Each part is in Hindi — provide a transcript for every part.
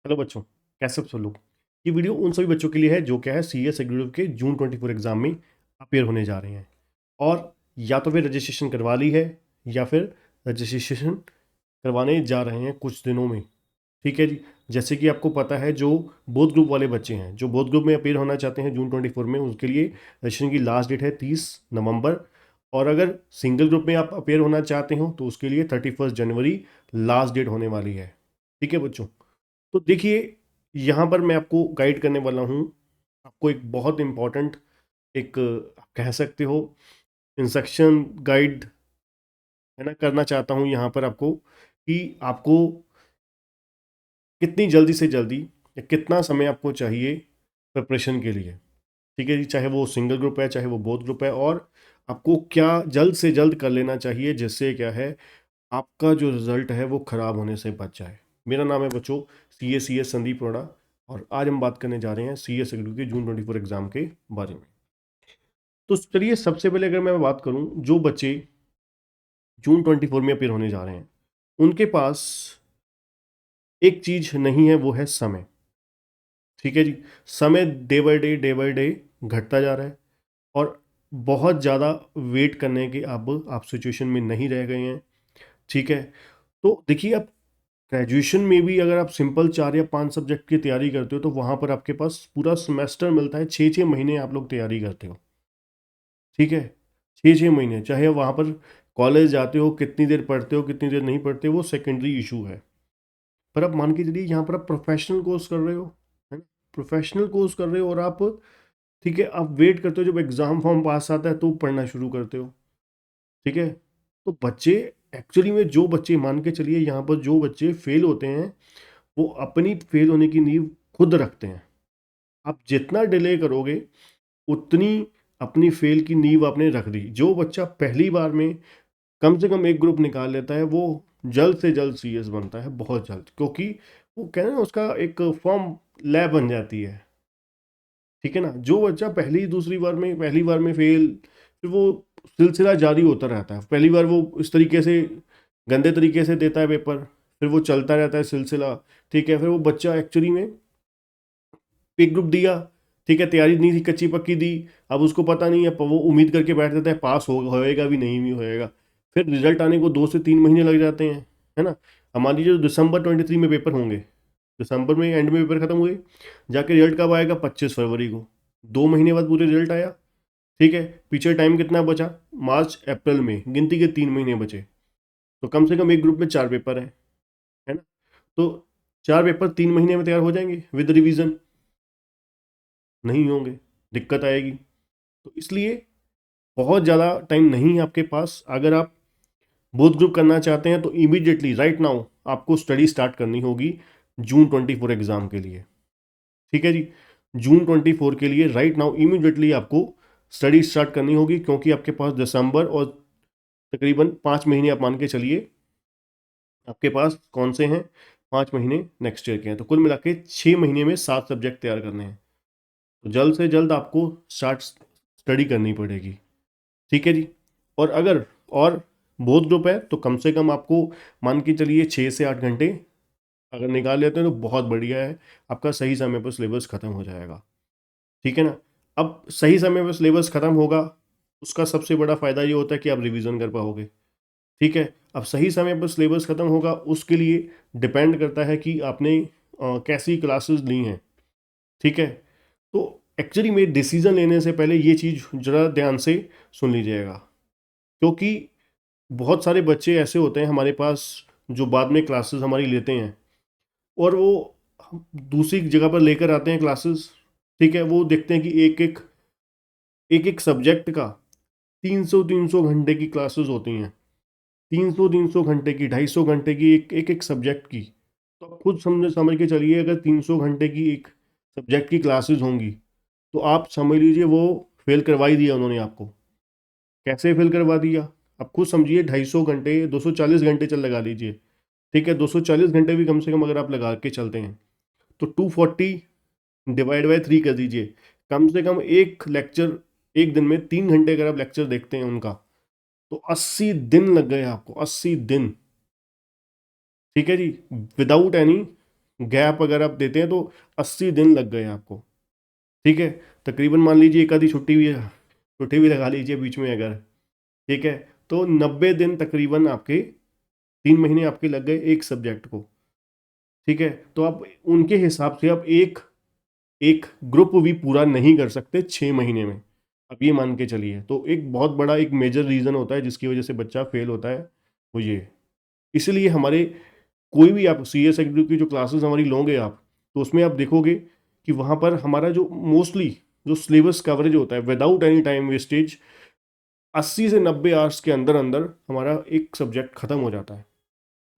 हेलो बच्चों, कैसे हो सब लोग। ये वीडियो उन सभी बच्चों के लिए है जो क्या है सीएस एग्जीक्यूटिव के जून 24 एग्जाम में अपेयर होने जा रहे हैं और या तो फिर रजिस्ट्रेशन करवा ली है या फिर रजिस्ट्रेशन करवाने जा रहे हैं कुछ दिनों में। ठीक है जी। जैसे कि आपको पता है, जो बोथ ग्रुप वाले बच्चे हैं जो बोथ ग्रुप में अपेयर होना चाहते हैं जून 24 में, उसके लिए रजिस्ट्रेशन की लास्ट डेट है 30 नवंबर। और अगर सिंगल ग्रुप में आप अपेयर होना चाहते हो तो उसके लिए 31 जनवरी लास्ट डेट होने वाली है। ठीक है बच्चों। तो देखिए, यहाँ पर मैं आपको गाइड करने वाला हूँ। आपको एक बहुत इम्पॉर्टेंट, एक आप कह सकते हो इंस्ट्रक्शन गाइड है ना, करना चाहता हूँ यहाँ पर आपको कि आपको कितनी जल्दी से जल्दी या कितना समय आपको चाहिए प्रिपरेशन के लिए। ठीक है जी। चाहे वो सिंगल ग्रुप है चाहे वो बोथ ग्रुप है, और आपको क्या जल्द से जल्द कर लेना चाहिए जिससे क्या है आपका जो रिजल्ट है वो खराब होने से बच जाए। मेरा नाम है बच्चों सी एस संदीप अरोड़ा, और आज हम बात करने जा रहे हैं सी एस के जून 24 एग्जाम के बारे में। तो चलिए, सबसे पहले अगर मैं बात करूं, जो बच्चे जून 24 में अपेयर होने जा रहे हैं उनके पास एक चीज नहीं है, वो है समय। ठीक है जी। समय डे बाय डे घटता जा रहा है, और बहुत ज़्यादा वेट करने के अब आप सिचुएशन में नहीं रह गए हैं। ठीक है। तो देखिए, आप ग्रेजुएशन में भी अगर आप सिंपल 4 या 5 सब्जेक्ट की तैयारी करते हो तो वहाँ पर आपके पास पूरा सेमेस्टर मिलता है, 6 6 महीने आप लोग तैयारी करते हो। ठीक है। 6 6 महीने, चाहे वहाँ पर कॉलेज जाते हो, कितनी देर पढ़ते हो कितनी देर नहीं पढ़ते वो सेकेंडरी इशू है। पर आप मान के चलिए, यहाँ पर आप प्रोफेशनल कोर्स कर रहे हो, है ना। प्रोफेशनल कोर्स कर रहे हो और आप, ठीक है, आप वेट करते हो जब एग्ज़ाम फॉर्म पास आता है तो पढ़ना शुरू करते हो। ठीक है। तो बच्चे, एक्चुअली में जो बच्चे, मान के चलिए यहाँ पर जो बच्चे फेल होते हैं वो अपनी फेल होने की नींव खुद रखते हैं। आप जितना डिले करोगे उतनी अपनी फेल की नींव आपने रख दी। जो बच्चा पहली बार में कम से कम एक ग्रुप निकाल लेता है वो जल्द से जल्द सीएस बनता है, बहुत जल्द, क्योंकि वो कहना ना, उसका एक फॉर्म लैब बन जाती है। ठीक है ना। जो बच्चा पहली बार में फेल, फिर वो सिलसिला जारी होता रहता है। पहली बार वो इस तरीके से गंदे तरीके से देता है पेपर, फिर वो चलता रहता है सिलसिला। ठीक है। फिर वो बच्चा एक्चुअली में एक ग्रुप दिया, ठीक है, तैयारी नहीं थी, कच्ची पक्की दी। अब उसको पता नहीं है, वो उम्मीद करके बैठ जाता है पास होएगा भी, नहीं भी होएगा। फिर रिजल्ट आने को 2 से 3 महीने लग जाते हैं, है ना। अब मान लीजिए दिसंबर 23 में पेपर होंगे, दिसंबर में एंड में पेपर खत्म हुए, जाके रिजल्ट कब आएगा? 25 फरवरी को। 2 महीने बाद पूरे रिजल्ट आया। ठीक है। पीछे टाइम कितना बचा? मार्च अप्रैल में गिनती के 3 महीने बचे। तो कम से कम एक ग्रुप में 4 पेपर है ना। तो 4 पेपर 3 महीने में तैयार हो जाएंगे विद रिवीजन? नहीं होंगे, दिक्कत आएगी। तो इसलिए बहुत ज़्यादा टाइम नहीं है आपके पास। अगर आप बोथ ग्रुप करना चाहते हैं तो इमीडिएटली राइट नाउ आपको स्टडी स्टार्ट करनी होगी जून 24 एग्ज़ाम के लिए। ठीक है जी। जून 24 के लिए राइट नाउ इमीडिएटली आपको स्टडी स्टार्ट करनी होगी, क्योंकि आपके पास दिसंबर और तकरीबन 5 महीने आप मान के चलिए आपके पास कौन से हैं, 5 महीने नेक्स्ट ईयर के हैं। तो कुल मिला के 6 महीने में 7 सब्जेक्ट तैयार करने हैं। तो जल्द से जल्द आपको स्टार्ट स्टडी करनी पड़ेगी। ठीक है जी। और अगर और बोथ ग्रुप है तो कम से कम आपको मान के चलिए 6 से 8 घंटे अगर निकाल लेते हैं तो बहुत बढ़िया है। आपका सही समय पर सिलेबस खत्म हो जाएगा। ठीक है ना। अब सही समय पर सिलेबस खत्म होगा, उसका सबसे बड़ा फायदा ये होता है कि आप रिवीजन कर पाओगे। ठीक है। अब सही समय पर सिलेबस खत्म होगा, उसके लिए डिपेंड करता है कि आपने कैसी क्लासेस ली हैं। ठीक है। तो एक्चुअली में डिसीजन लेने से पहले ये चीज़ ज़रा ध्यान से सुन लीजिएगा, क्योंकि बहुत सारे बच्चे ऐसे होते हैं हमारे पास जो बाद में क्लासेस हमारी लेते हैं, और वो दूसरी जगह पर लेकर आते हैं क्लासेस। ठीक है। वो देखते हैं कि एक एक सब्जेक्ट का 300 300 घंटे की क्लासेस होती हैं। 300 300 घंटे की, 250 घंटे की, एक एक सब्जेक्ट की। तो आप खुद समझ के चलिए, अगर 300 घंटे की एक सब्जेक्ट की क्लासेस होंगी तो आप समझ लीजिए वो फेल करवा ही दिया उन्होंने आपको। कैसे फेल करवा दिया? आप खुद समझिए, 250 घंटे, 240 घंटे चल लगा लीजिए। ठीक है। 240 घंटे भी कम से कम अगर आप लगा के चलते हैं तो 240 डिवाइड बाय 3 कर दीजिए। कम से कम एक लेक्चर, एक दिन में 3 घंटे अगर आप लेक्चर देखते हैं उनका, तो 80 दिन लग गए आपको, 80 दिन। ठीक है जी। विदाउट एनी गैप अगर आप देते हैं तो 80 दिन लग गए आपको, ठीक है। तकरीबन मान लीजिए एक आधी छुट्टी भी लगा लीजिए बीच में अगर, ठीक है, तो 90 दिन तकरीबन आपके, 3 महीने आपके लग गए एक सब्जेक्ट को, ठीक है। तो आप उनके हिसाब से आप एक एक ग्रुप भी पूरा नहीं कर सकते 6 महीने में, अब ये मान के चलिए। तो एक बहुत बड़ा एक मेजर रीज़न होता है जिसकी वजह से बच्चा फेल होता है, वो ये। इसलिए हमारे कोई भी आप सी एस एग्री की जो क्लासेस हमारी लोगे आप, तो उसमें आप देखोगे कि वहाँ पर हमारा जो मोस्टली जो सिलेबस कवरेज होता है विदाउट एनी टाइम वेस्टेज, 80 से 90 आवर्स के अंदर अंदर हमारा एक सब्जेक्ट खत्म हो जाता है।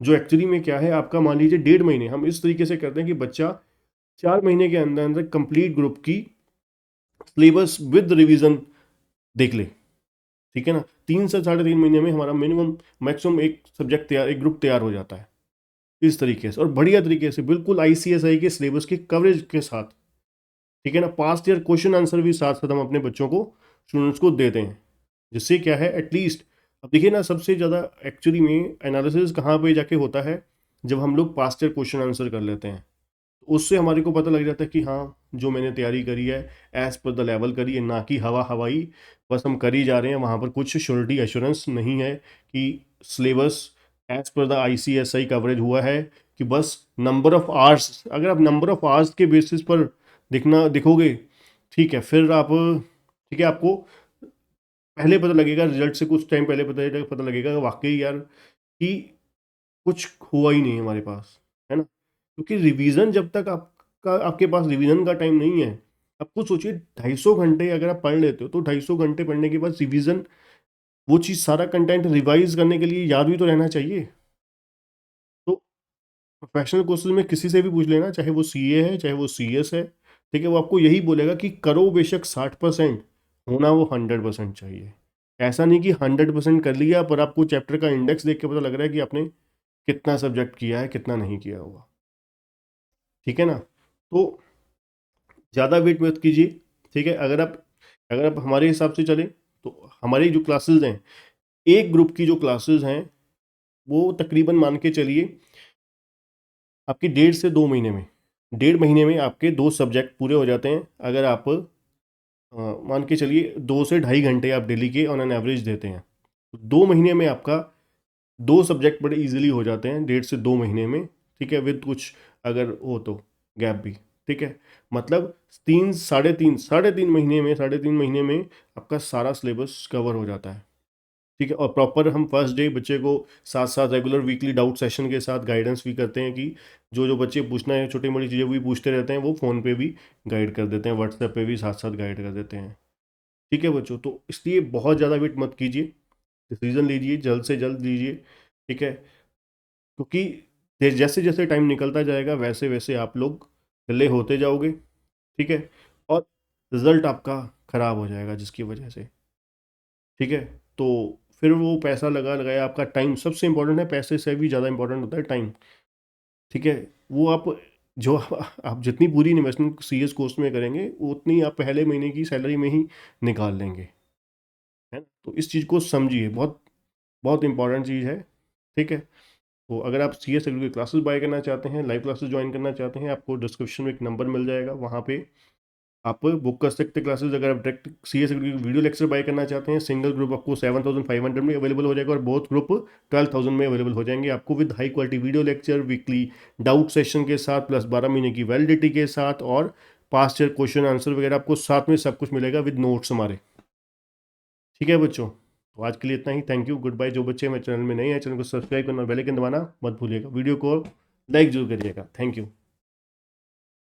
जो एक्चुअली में क्या है आपका, मान लीजिए 1.5 महीने हम इस तरीके से करते हैं कि बच्चा 4 महीने के अंदर अंदर कंप्लीट ग्रुप की सिलेबस विद रिवीजन देख ले, ठीक है ना। 3 से 3.5 महीने में हमारा मिनिमम मैक्सिमम एक सब्जेक्ट तैयार, एक ग्रुप तैयार हो जाता है इस तरीके से, और बढ़िया तरीके से बिल्कुल आईसीएसआई के सिलेबस के कवरेज के साथ, ठीक है ना। पास्ट ईयर क्वेश्चन आंसर भी साथ साथ हम अपने बच्चों को, स्टूडेंट्स को देते हैं, जिससे क्या है एटलीस्ट, अब देखिए ना सबसे ज़्यादा एक्चुअली में एनालिसिस कहाँ पे जाके होता है, जब हम लोग पास्ट ईयर क्वेश्चन आंसर कर लेते हैं, तो उससे हमारे को पता लग जाता है कि हाँ जो मैंने तैयारी करी है एज पर द लेवल करी है, ना कि हवा हवाई बस हम कर ही जा रहे हैं, वहाँ पर कुछ श्योरिटी एश्योरेंस नहीं है कि syllabus as per the ICSI coverage हुआ है, कि बस नंबर ऑफ आवर्स, अगर आप नंबर ऑफ आवर्स के बेसिस पर दिखोगे, ठीक है, फिर आप, ठीक है, आपको पहले पता लगेगा, रिजल्ट से कुछ टाइम पहले पता लगेगा कि वाकई यार कि कुछ हुआ ही नहीं हमारे पास, है ना। क्योंकि रिवीजन जब तक आपके पास रिवीजन का टाइम नहीं है, आप खुद सोचिए 250 घंटे अगर आप पढ़ लेते हो, तो 250 घंटे पढ़ने के बाद रिवीजन, वो चीज़ सारा कंटेंट रिवाइज करने के लिए याद भी तो रहना चाहिए। तो प्रोफेशनल कोर्सेज में किसी से भी पूछ लेना, चाहे वो सीए है चाहे वो सीएस है, ठीक है, वो आपको यही बोलेगा कि करो बेशक 60%, होना वो 100% चाहिए। ऐसा नहीं कि 100% कर लिया पर आपको चैप्टर का इंडेक्स देख के पता लग रहा है कि आपने कितना सब्जेक्ट किया है कितना नहीं किया हुआ, ठीक है ना। तो ज़्यादा वेट मत कीजिए, ठीक है। अगर आप हमारे हिसाब से चलें, तो हमारी जो क्लासेस हैं, एक ग्रुप की जो क्लासेस हैं, वो तकरीबन मान के चलिए आपकी 1.5 से 2 महीने में, 1.5 महीने में आपके 2 सब्जेक्ट पूरे हो जाते हैं। अगर आप मान के चलिए 2 से ढाई घंटे आप डेली के ऑन एन एवरेज देते हैं, तो 2 महीने में आपका 2 सब्जेक्ट बड़े इजीली हो जाते हैं 1.5 से 2 महीने में, ठीक है, विद कुछ अगर हो तो गैप भी, ठीक है। मतलब 3 साढ़े तीन महीने में आपका सारा सिलेबस कवर हो जाता है, ठीक है। और प्रॉपर हम फर्स्ट डे बच्चे को साथ साथ रेगुलर वीकली डाउट सेशन के साथ गाइडेंस भी करते हैं, कि जो जो बच्चे पूछना है छोटी मोटी चीज़ें भी पूछते रहते हैं, वो फ़ोन पे भी गाइड कर देते हैं, व्हाट्सएप पे भी साथ साथ गाइड कर देते हैं, ठीक है बच्चों। तो इसलिए बहुत ज़्यादा वेट मत कीजिए, डिसीजन लीजिए जल्द से जल्द लीजिए, ठीक है। क्योंकि जैसे जैसे टाइम निकलता जाएगा वैसे वैसे आप लोग ढीले होते जाओगे, ठीक है, और रिजल्ट आपका ख़राब हो जाएगा जिसकी वजह से, ठीक है। तो फिर वो पैसा लगाया आपका टाइम सबसे इंपॉर्टेंट है, पैसे से भी ज़्यादा इंपॉर्टेंट होता है टाइम, ठीक है। वो जो आप जितनी पूरी इन्वेस्टमेंट सीएस कोर्स में करेंगे, वो उतनी आप पहले महीने की सैलरी में ही निकाल लेंगे, है ना। तो इस चीज़ को समझिए, बहुत बहुत इंपॉर्टेंट चीज़ है, ठीक है। तो अगर आप सी एस की क्लासेस बाय करना चाहते हैं, लाइव क्लासेस ज्वाइन करना चाहते हैं, आपको डिस्क्रिप्शन में एक नंबर मिल जाएगा, वहाँ पे आप बुक कर सकते हैं क्लासेस। अगर आप डायरेक्ट सी एस की वीडियो लेक्चर बाय करना चाहते हैं, सिंगल ग्रुप आपको 7,500 में अवेलेबल हो जाएगा, और बोथ ग्रुप 12,000 में अवेलेबल हो जाएंगे आपको, with high quality video lecture, weekly doubt session के साथ, प्लस 12 महीने की वैलिडिटी के साथ, और पास्ट ईयर क्वेश्चन आंसर वगैरह आपको साथ में सब कुछ मिलेगा विद नोट्स हमारे, ठीक है बच्चों। तो आज के लिए इतना ही, थैंक यू, गुड बाय। जो बच्चे मेरे चैनल में नए हैं, चैनल को सब्सक्राइब करना और बेल आइकन दबाना मत भूलिएगा, वीडियो को लाइक जरूर करिएगा, थैंक यू।